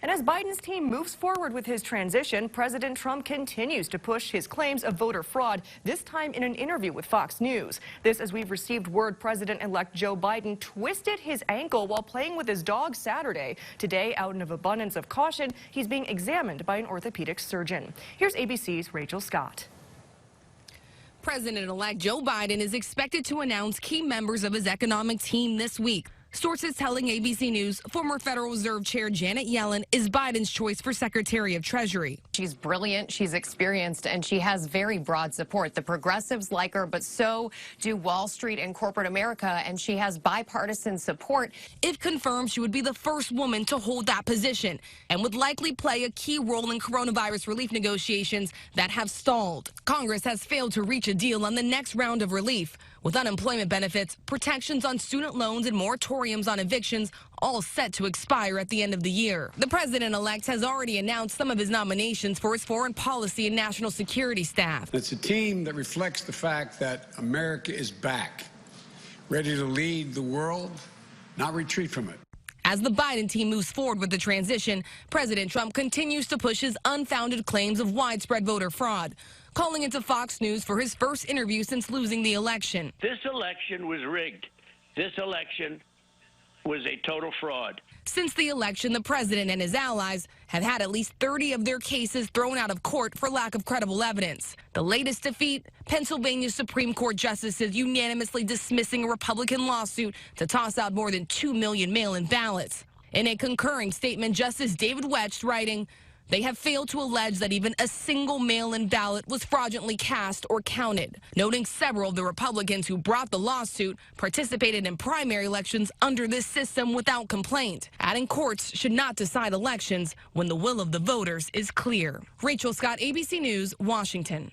And as Biden's team moves forward with his transition, President Trump continues to push his claims of voter fraud, this time in an interview with Fox News. This as we've received word President-elect Joe Biden twisted his ankle while playing with his dog Saturday. Today, out of abundance of caution, he's being examined by an orthopedic surgeon. Here's ABC's Rachel Scott. President-elect Joe Biden is expected to announce key members of his economic team this week. Sources telling ABC News former Federal Reserve Chair Janet Yellen is Biden's choice for Secretary of Treasury. She's brilliant, she's experienced, and she has very broad support. The progressives like her, but so do Wall Street and corporate America, and she has bipartisan support. If confirmed, she would be the first woman to hold that position and would likely play a key role in coronavirus relief negotiations that have stalled. Congress has failed to reach a deal on the next round of relief, with unemployment benefits, protections on student loans, and moratoriums on evictions all set to expire at the end of the year. The president-elect has already announced some of his nominations for his foreign policy and national security staff. It's a team that reflects the fact that America is back, ready to lead the world, not retreat from it. As the Biden team moves forward with the transition, President Trump continues to push his unfounded claims of widespread voter fraud, calling into Fox News for his first interview since losing the election. This election was rigged. This election was a total fraud. Since the election, the president and his allies have had at least 30 of their cases thrown out of court for lack of credible evidence. The latest defeat, Pennsylvania Supreme Court justices unanimously dismissing a Republican lawsuit to toss out more than 2 million mail-in ballots. In a concurring statement, Justice David Wetsch writing, "They have failed to allege that even a single mail-in ballot was fraudulently cast or counted," noting several of the Republicans who brought the lawsuit participated in primary elections under this system without complaint, adding courts should not decide elections when the will of the voters is clear. Rachel Scott, ABC News, Washington.